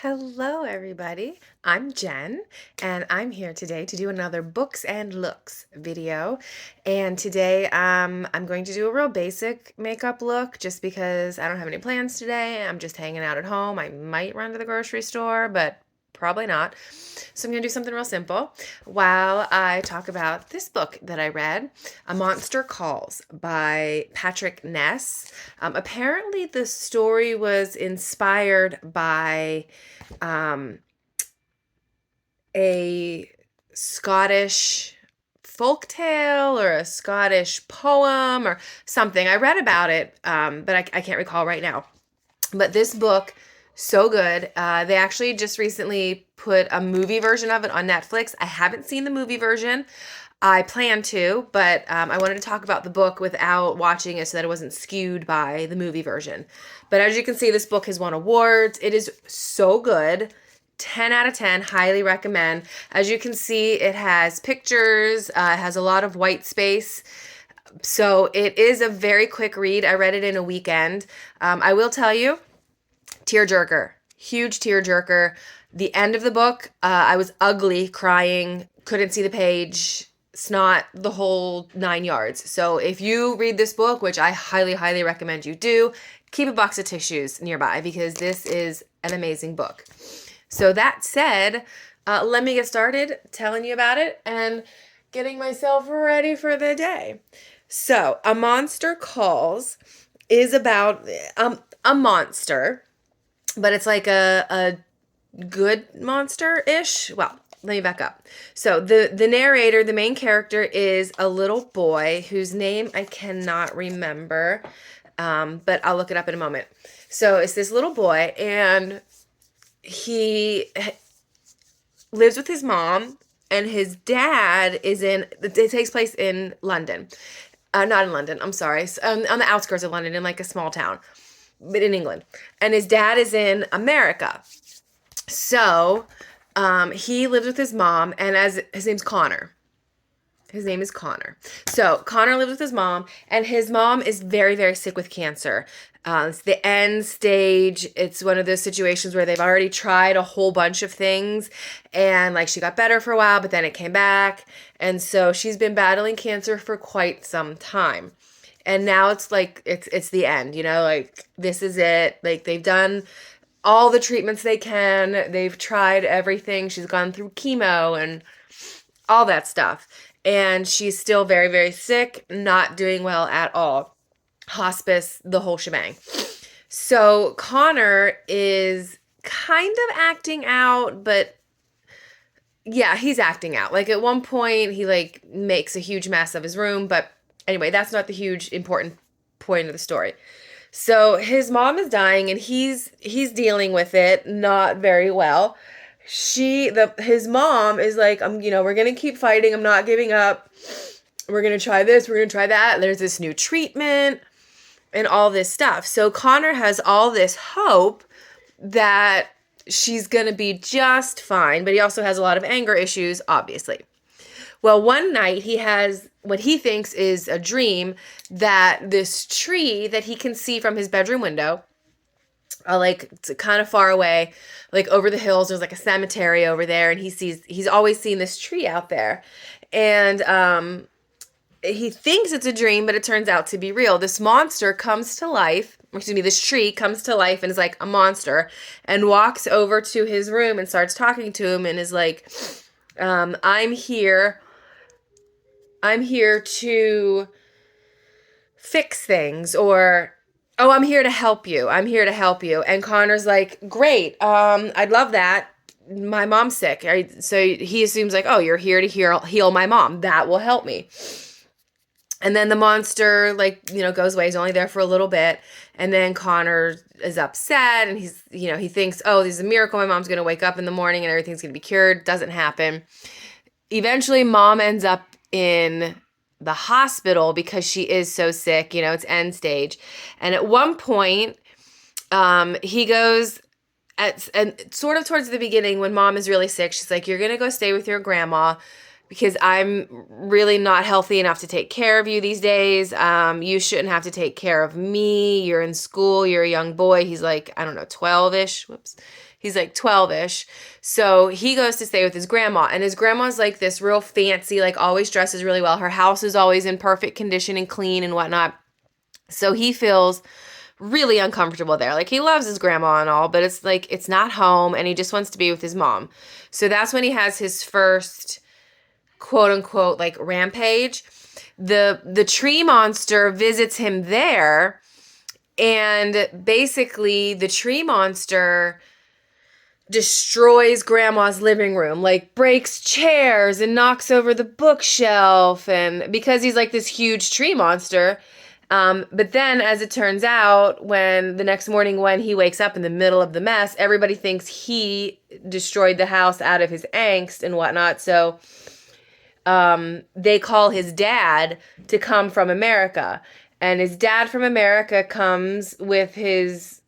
Hello, everybody. I'm Jen, and I'm here today to do another books and looks video. And today, I'm going to do a real basic makeup look just because I don't have any plans today. I'm just hanging out at home. I might run to the grocery store, but probably not. So I'm going to do something real simple while I talk about this book that I read, A Monster Calls by Patrick Ness. Apparently, the story was inspired by a Scottish folk tale or a Scottish poem or something. I read about it, but I can't recall right now. But this book, so good. They actually just recently put a movie version of it on Netflix. I haven't seen the movie version. I plan to, but I wanted to talk about the book without watching it so that it wasn't skewed by the movie version. But as you can see, this book has won awards. It is so good. 10 out of 10, highly recommend. As you can see, it has pictures, it has a lot of white space. So it is a very quick read. I read it in a weekend. I will tell you, tearjerker, huge tearjerker. The end of the book, I was ugly, crying, couldn't see the page, snot, the whole 9 yards. So if you read this book, which I highly, highly recommend you do, keep a box of tissues nearby because this is an amazing book. So that said, let me get started telling you about it and getting myself ready for the day. So, A Monster Calls is about a monster, but it's like a good monster-ish. Well, let me back up. So the narrator, the main character, is a little boy whose name I cannot remember, but I'll look it up in a moment. So it's this little boy, and he lives with his mom, and his dad is in. It takes place in London. Not in London, I'm sorry. On the outskirts of London, in like a small town, but in England. And his dad is in America. So he lives with his mom, and as his name's Connor. His name is Connor. So Connor lives with his mom, and his mom is very, very sick with cancer. It's the end stage. It's one of those situations where they've already tried a whole bunch of things, and like she got better for a while, but then it came back. And so she's been battling cancer for quite some time. And now it's like it's the end, like this is it. Like they've done all the treatments they can. They've tried everything. She's gone through chemo and all that stuff. And she's still very, very sick, not doing well at all. Hospice, the whole shebang. So Connor is kind of acting out, but yeah, he's acting out. Like at one point, he like makes a huge mess of his room. But anyway, that's not the huge important point of the story. So his mom is dying, and he's dealing with it not very well. His mom is like, we're gonna keep fighting. I'm not giving up. We're gonna try this. We're gonna try that. There's this new treatment and all this stuff. So Connor has all this hope that she's gonna be just fine, but he also has a lot of anger issues, obviously. Well, one night he has what he thinks is a dream that this tree that he can see from his bedroom window, like it's kind of far away, like over the hills, there's like a cemetery over there, and he's always seen this tree out there. And he thinks it's a dream, but it turns out to be real. This monster comes to life, this tree comes to life and is like a monster, and walks over to his room and starts talking to him and is like, I'm here to fix things, or, oh, I'm here to help you. I'm here to help you. And Connor's like, great. I'd love that. My mom's sick. So he assumes like, oh, you're here to heal my mom. That will help me. And then the monster, goes away. He's only there for a little bit. And then Connor is upset, and he thinks, oh, this is a miracle. My mom's going to wake up in the morning and everything's going to be cured. Doesn't happen. Eventually, mom ends up in the hospital because she is so sick. It's end stage. And at one point, he goes and sort of towards the beginning when mom is really sick, she's like, you're going to go stay with your grandma because I'm really not healthy enough to take care of you these days. You shouldn't have to take care of me. You're in school. You're a young boy. He's like, I don't know, 12-ish. Whoops. He's like 12-ish. So he goes to stay with his grandma. And his grandma's like this real fancy, like always dresses really well. Her house is always in perfect condition and clean and whatnot. So he feels really uncomfortable there. Like he loves his grandma and all, but it's like it's not home and he just wants to be with his mom. So that's when he has his first quote unquote like rampage. The tree monster visits him there, and basically the tree monster destroys grandma's living room, like breaks chairs and knocks over the bookshelf, and because he's like this huge tree monster. But then as it turns out, when the next morning when he wakes up in the middle of the mess, everybody thinks he destroyed the house out of his angst and whatnot. So they call his dad to come from America. And his dad from America comes with his,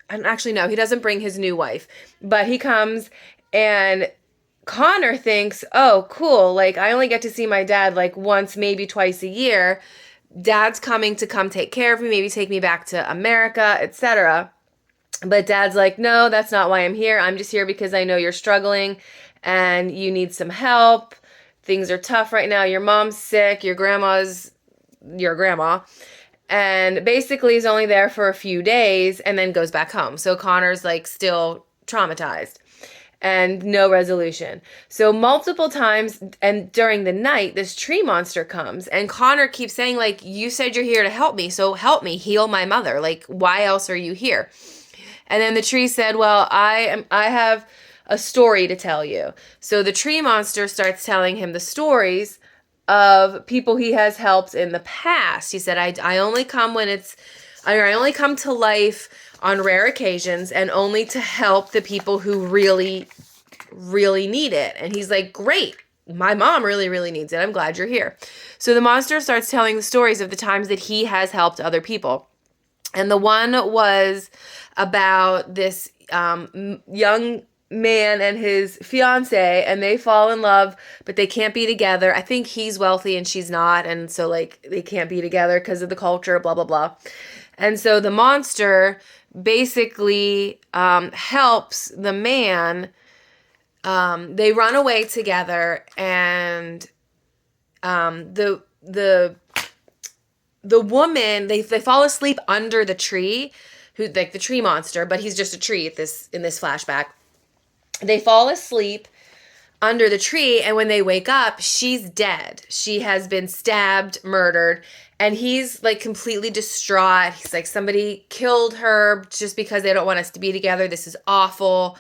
and actually, no, he doesn't bring his new wife, but he comes, and Connor thinks, oh, cool. Like, I only get to see my dad like once, maybe twice a year. Dad's coming to come take care of me, maybe take me back to America, etc. But Dad's like, no, that's not why I'm here. I'm just here because I know you're struggling and you need some help. Things are tough right now. Your mom's sick. Your grandma's your grandma. And basically is only there for a few days and then goes back home. So Connor's like still traumatized and no resolution. So multiple times and during the night, this tree monster comes and Connor keeps saying like, you said you're here to help me. So help me heal my mother. Like, why else are you here? And then the tree said, well, I have a story to tell you. So the tree monster starts telling him the stories of people he has helped in the past. He said, I only come I only come to life on rare occasions and only to help the people who really, really need it. And he's like, great. My mom really, really needs it. I'm glad you're here. So the monster starts telling the stories of the times that he has helped other people. And the one was about this young man and his fiance, and they fall in love, but they can't be together. I think he's wealthy and she's not, and so like they can't be together because of the culture, blah, blah, blah. And so the monster basically helps the man. They run away together, and the woman, they fall asleep under the tree, who like the tree monster, but he's just a tree in this flashback. They fall asleep under the tree, and when they wake up, she's dead. She has been stabbed, murdered, and he's like completely distraught. He's like, somebody killed her just because they don't want us to be together. This is awful.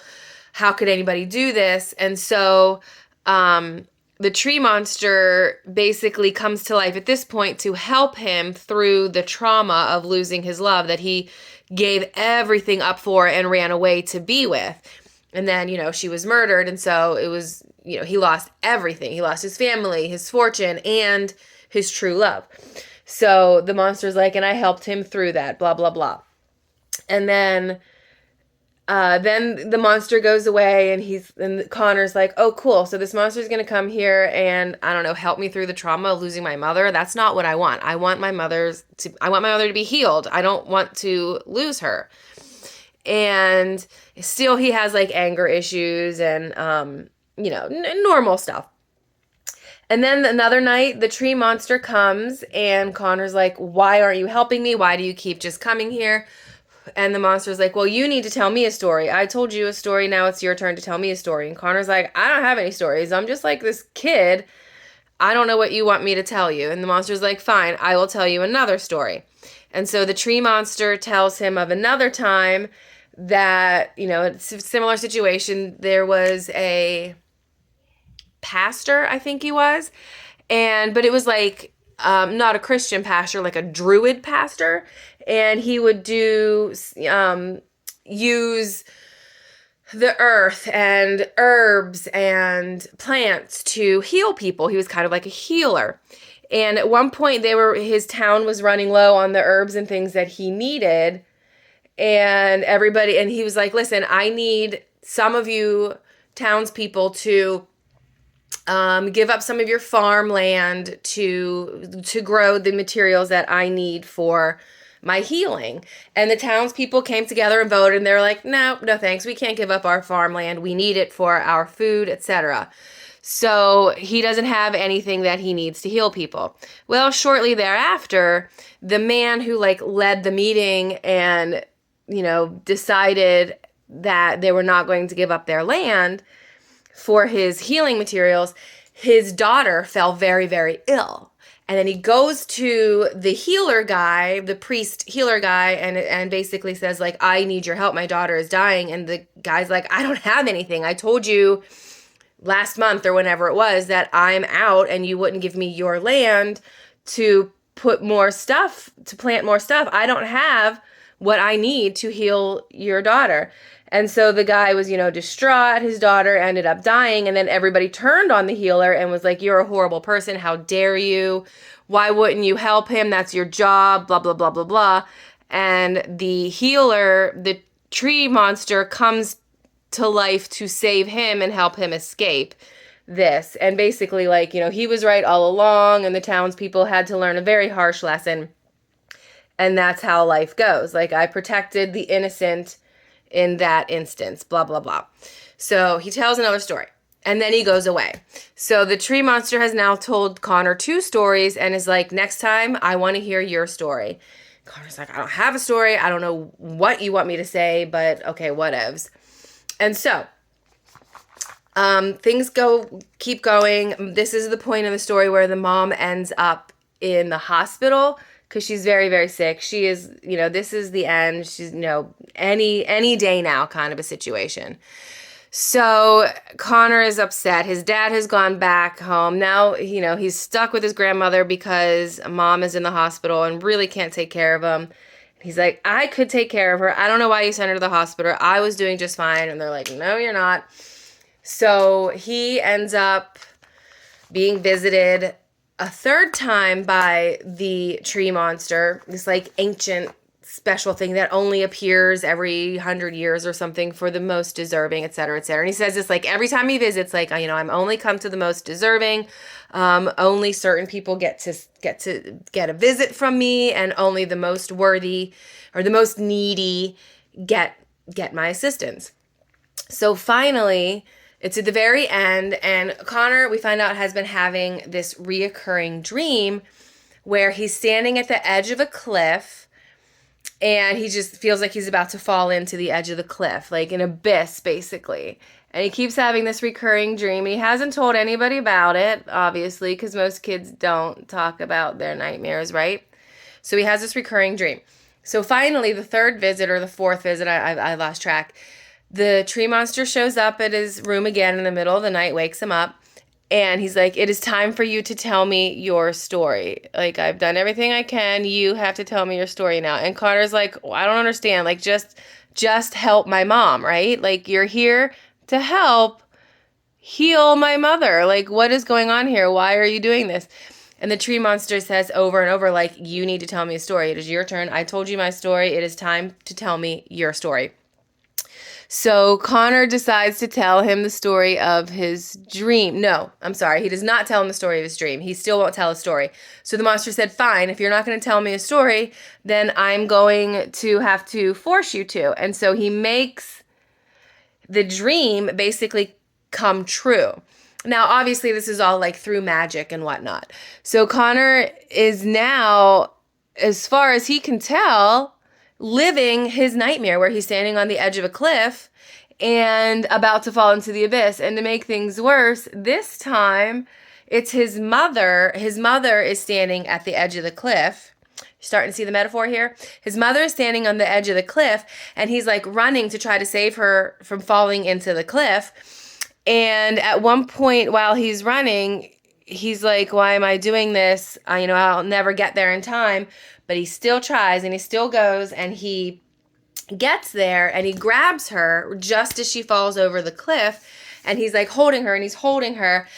How could anybody do this? And so the tree monster basically comes to life at this point to help him through the trauma of losing his love that he gave everything up for and ran away to be with. And then, she was murdered. And so it was, he lost everything. He lost his family, his fortune, and his true love. So the monster's like, and I helped him through that, blah, blah, blah. And then the monster goes away, and Connor's like, oh, cool. So this monster's going to come here and, I don't know, help me through the trauma of losing my mother. That's not what I want. I want my mother to be healed. I don't want to lose her. And still he has like anger issues and, normal stuff. And then another night, the tree monster comes and Connor's like, why aren't you helping me? Why do you keep just coming here? And the monster's like, well, you need to tell me a story. I told you a story. Now it's your turn to tell me a story. And Connor's like, I don't have any stories. I'm just like this kid. I don't know what you want me to tell you. And the monster's like, fine, I will tell you another story. And so the tree monster tells him of another time that, it's a similar situation. There was a pastor, I think he was, but it was like not a Christian pastor, like a druid pastor, and he would use the earth and herbs and plants to heal people. He was kind of like a healer. And at one point his town was running low on the herbs and things that he needed. And he was like, listen, I need some of you townspeople to give up some of your farmland to grow the materials that I need for my healing. And the townspeople came together and voted, and they're like, no, no thanks. We can't give up our farmland. We need it for our food, etc. So he doesn't have anything that he needs to heal people. Well, shortly thereafter, the man who like led the meeting and, decided that they were not going to give up their land for his healing materials, his daughter fell very, very ill. And then he goes to the healer guy, the priest healer guy, and basically says, like, I need your help. My daughter is dying. And the guy's like, I don't have anything. I told you last month or whenever it was that I'm out and you wouldn't give me your land to put more stuff, to plant more stuff. I don't have what I need to heal your daughter. And so the guy was, distraught. His daughter ended up dying. And then everybody turned on the healer and was like, you're a horrible person. How dare you? Why wouldn't you help him? That's your job, blah, blah, blah, blah, blah. And the healer, the tree monster, comes to life to save him and help him escape this. And basically, like, he was right all along, and the townspeople had to learn a very harsh lesson. And that's how life goes. Like, I protected the innocent in that instance, blah, blah, blah. So he tells another story, and then he goes away. So the tree monster has now told Connor 2 stories and is like, next time I want to hear your story. Connor's like, I don't have a story. I don't know what you want me to say, but okay, whatevs. And so things keep going. This is the point in the story where the mom ends up in the hospital because she's very, very sick. She is, this is the end. She's, any day now kind of a situation. So Connor is upset. His dad has gone back home. Now, he's stuck with his grandmother because mom is in the hospital and really can't take care of him. He's like, I could take care of her. I don't know why you sent her to the hospital. I was doing just fine. And they're like, no, you're not. So he ends up being visited a 3rd time by the tree monster, this like ancient special thing that only appears every 100 years or something for the most deserving, et cetera, et cetera. And he says this like every time he visits, like, I'm only come to the most deserving. Only certain people get to get a visit from me, and only the most worthy or the most needy get my assistance. So finally, it's at the very end, and Connor, we find out, has been having this reoccurring dream where he's standing at the edge of a cliff, and he just feels like he's about to fall into the edge of the cliff, like an abyss, basically. And he keeps having this recurring dream, and he hasn't told anybody about it, obviously, because most kids don't talk about their nightmares, right? So he has this recurring dream. So finally, the 3rd visit or the 4th visit, I lost track, the tree monster shows up at his room again in the middle of the night, wakes him up, and he's like, it is time for you to tell me your story. Like, I've done everything I can. You have to tell me your story now. And Connor's like, well, I don't understand. Like, just help my mom, right? Like, you're here to help heal my mother. Like, what is going on here? Why are you doing this? And the tree monster says over and over, like, you need to tell me a story. It is your turn. I told you my story. It is time to tell me your story. So Connor decides to tell him the story of his dream. No, I'm sorry. He does not tell him the story of his dream. He still won't tell a story. So the monster said, fine, if you're not going to tell me a story, then I'm going to have to force you to. And so he makes the dream basically come true. Now, obviously, this is all like through magic and whatnot. So Connor is now, as far as he can tell, living his nightmare where he's standing on the edge of a cliff and about to fall into the abyss. And to make things worse, this time it's his mother. His mother is standing at the edge of the cliff. You're starting to see the metaphor here? His mother is standing on the edge of the cliff, and he's like running to try to save her from falling into the cliff. And at one point while he's running, he's like, why am I doing this? I'll never get there in time. But he still tries, and he still goes, and he gets there, and he grabs her just as she falls over the cliff, and he's like holding her, and he's holding her,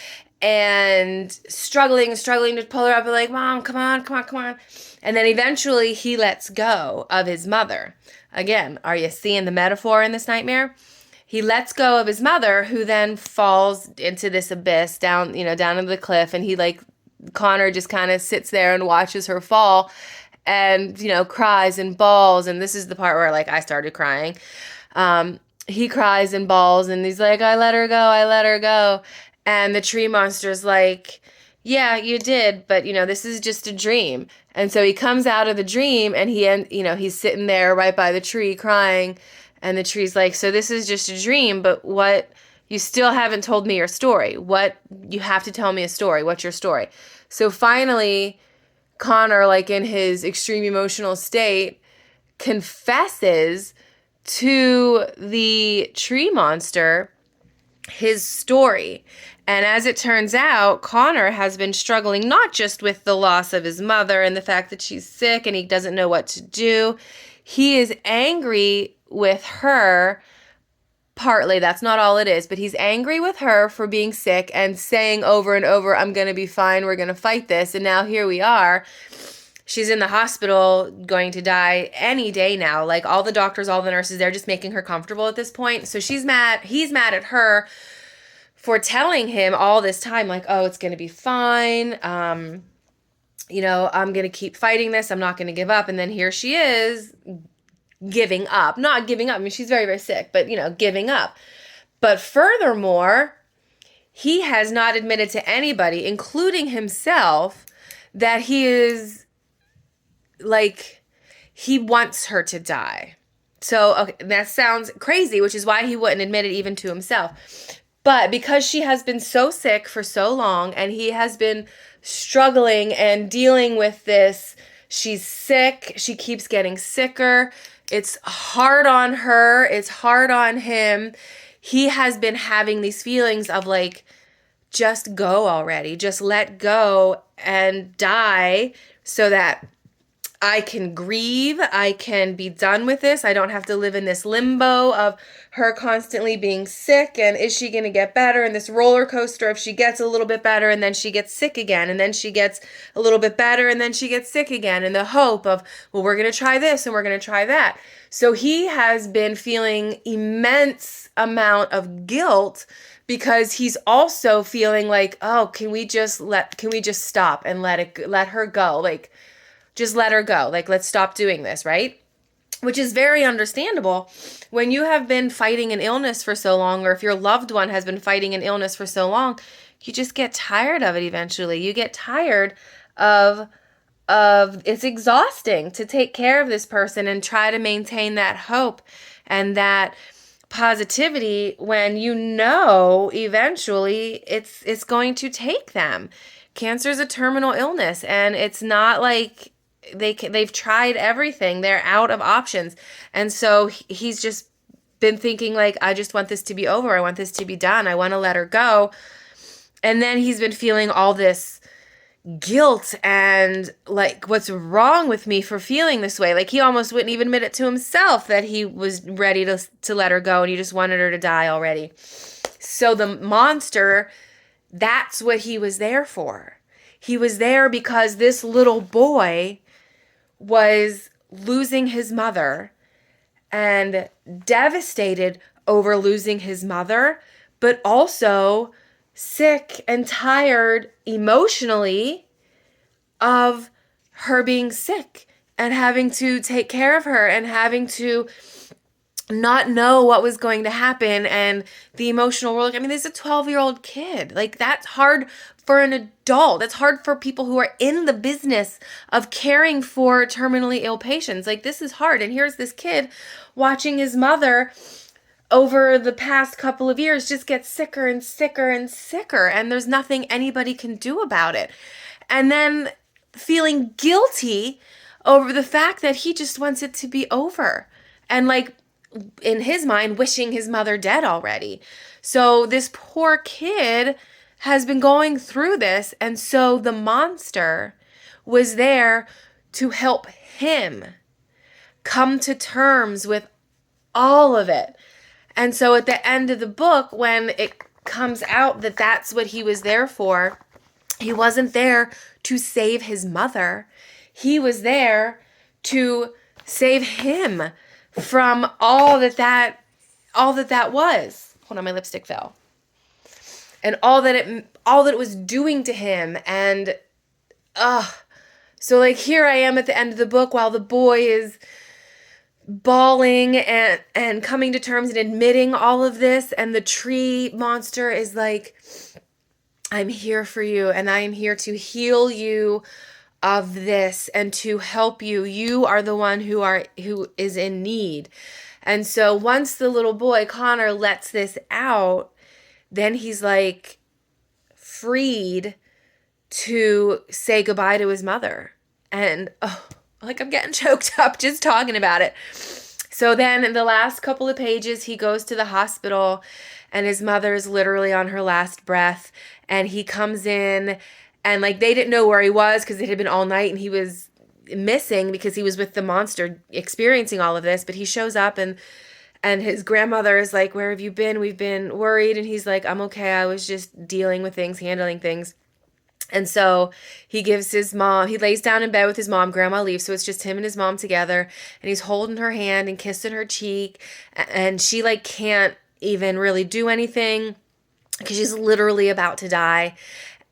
and struggling to pull her up, and like, Mom, come on. And then eventually he lets go of his mother. Again, are you seeing the metaphor in this nightmare? He lets go of his mother, who then falls into this abyss down into the cliff, and Connor just kind of sits there and watches her fall. and, cries and bawls. And this is the part where like I started crying. He cries and bawls and he's like, I let her go. I let her go. And the tree monster's like, yeah, you did, but this is just a dream. And so he comes out of the dream and he's sitting there right by the tree crying. And the tree's like, so this is just a dream, but you still haven't told me your story. You have to tell me a story. What's your story? So finally, Connor, like in his extreme emotional state, confesses to the tree monster his story. And as it turns out, Connor has been struggling not just with the loss of his mother and the fact that she's sick and he doesn't know what to do. He is angry with her. Partly, that's not all it is, but he's angry with her for being sick and saying over and over, I'm going to be fine, we're going to fight this. And now here we are. She's in the hospital, going to die any day now. Like all the doctors, all the nurses, they're just making her comfortable at this point. So she's mad. He's mad at her for telling him all this time, like, oh, it's going to be fine. I'm going to keep fighting this. I'm not going to give up. And then here she is giving up. Not giving up. I mean, she's very, very sick, but, giving up. But furthermore, he has not admitted to anybody, including himself, that he is like, he wants her to die. So, okay, that sounds crazy, which is why he wouldn't admit it even to himself. But because she has been so sick for so long and he has been struggling and dealing with this, she's sick, she keeps getting sicker. It's hard on her, it's hard on him. He has been having these feelings of like, just go already, just let go and die so that I can grieve, I can be done with this. I don't have to live in this limbo of her constantly being sick and is she going to get better, and this roller coaster if she gets a little bit better and then she gets sick again and then she gets a little bit better and then she gets sick again, and the hope of, well, we're going to try this and we're going to try that. So he has been feeling immense amount of guilt because he's also feeling like, oh, can we just stop and let her go? Like, just let her go. Like, let's stop doing this, right? Which is very understandable when you have been fighting an illness for so long, or if your loved one has been fighting an illness for so long, you just get tired of it eventually. You get tired of it's exhausting to take care of this person and try to maintain that hope and that positivity when eventually it's going to take them. Cancer is a terminal illness, and it's not like they've tried everything. They're out of options. And so he's just been thinking like, I just want this to be over. I want this to be done. I want to let her go. And then he's been feeling all this guilt and like, what's wrong with me for feeling this way? Like he almost wouldn't even admit it to himself that he was ready to let her go and he just wanted her to die already. So the monster, that's what he was there for. He was there because this little boy was losing his mother and devastated over losing his mother, but also sick and tired emotionally of her being sick and having to take care of her and having to not know what was going to happen and the emotional world. I mean, there's a 12-year-old kid. Like, that's hard for an adult. That's hard for people who are in the business of caring for terminally ill patients. Like, this is hard. And here's this kid watching his mother over the past couple of years just get sicker and sicker and sicker. And there's nothing anybody can do about it. And then feeling guilty over the fact that he just wants it to be over. And like, in his mind, wishing his mother dead already. So this poor kid has been going through this. And so the monster was there to help him come to terms with all of it. And so at the end of the book, when it comes out that that's what he was there for, he wasn't there to save his mother. He was there to save him from all that was. Hold on, my lipstick fell. And all that it was doing to him, and So like here I am at the end of the book while the boy is bawling and coming to terms and admitting all of this, and the tree monster is like, I'm here for you, and I am here to heal you of this and to help you. You are the one who is in need. And so once the little boy Connor lets this out, then he's like freed to say goodbye to his mother. And oh, like I'm getting choked up just talking about it. So then in the last couple of pages, he goes to the hospital and his mother is literally on her last breath. And he comes in and like they didn't know where he was because it had been all night and he was missing because he was with the monster experiencing all of this. But he shows up and his grandmother is like, where have you been? We've been worried. And he's like, I'm okay. I was just dealing with things, handling things. And so he gives his mom, he lays down in bed with his mom, grandma leaves. So it's just him and his mom together. And he's holding her hand and kissing her cheek. And she like can't even really do anything because she's literally about to die.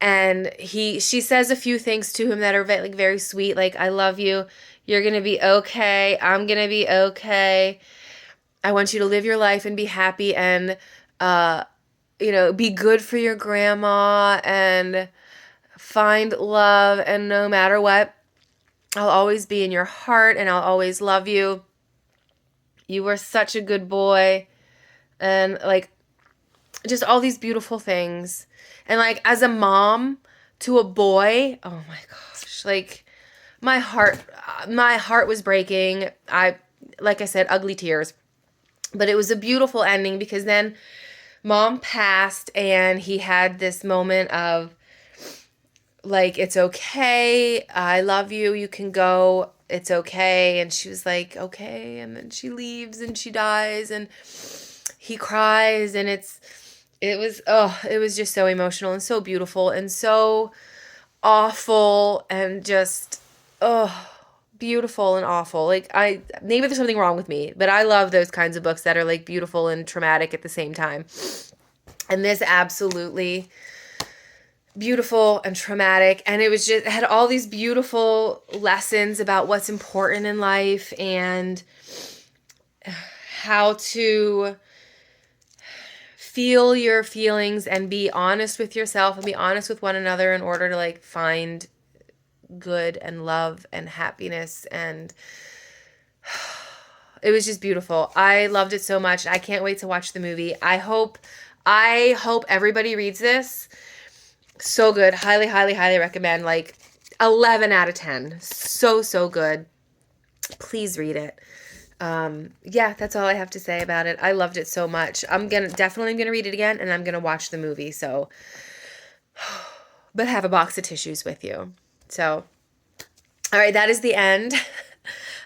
And she says a few things to him that are like very sweet. Like, I love you. You're going to be okay. I'm going to be okay. I want you to live your life and be happy and, be good for your grandma and find love. And no matter what, I'll always be in your heart and I'll always love you. You were such a good boy. And like, just all these beautiful things. And like, as a mom to a boy, oh my gosh, like my heart was breaking. Like I said, ugly tears. But it was a beautiful ending because then mom passed and he had this moment of like, it's okay. I love you. You can go. It's okay. And she was like, okay. And then she leaves and she dies and he cries and it was just so emotional and so beautiful and so awful and just, beautiful and awful. Like maybe there's something wrong with me, but I love those kinds of books that are like beautiful and traumatic at the same time. And this absolutely beautiful and traumatic. And it had all these beautiful lessons about what's important in life and how to feel your feelings and be honest with yourself and be honest with one another in order to like find good and love and happiness. And it was just beautiful. I loved it so much. I can't wait to watch the movie. I hope everybody reads this. So good. Highly, highly, highly recommend. Like 11 out of 10. So good. Please read it. That's all I have to say about it. I loved it so much. I'm definitely gonna read it again and I'm gonna watch the movie. So, but have a box of tissues with you. So, all right, that is the end.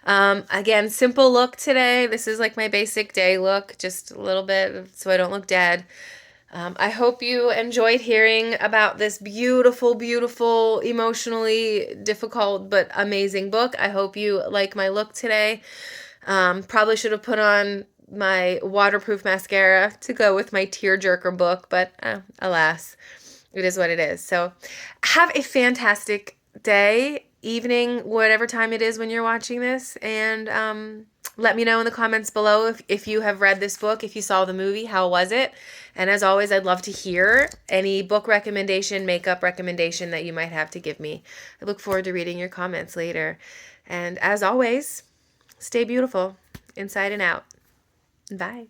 Again, simple look today. This is like my basic day look, just a little bit so I don't look dead. I hope you enjoyed hearing about this beautiful, beautiful, emotionally difficult, but amazing book. I hope you like my look today. Probably should have put on my waterproof mascara to go with my tearjerker book, but alas, it is what it is. So have a fantastic day, evening, whatever time it is when you're watching this, and let me know in the comments below if you have read this book, if you saw the movie, how was it? And as always, I'd love to hear any book recommendation, makeup recommendation that you might have to give me. I look forward to reading your comments later. And as always, stay beautiful, inside and out. Bye.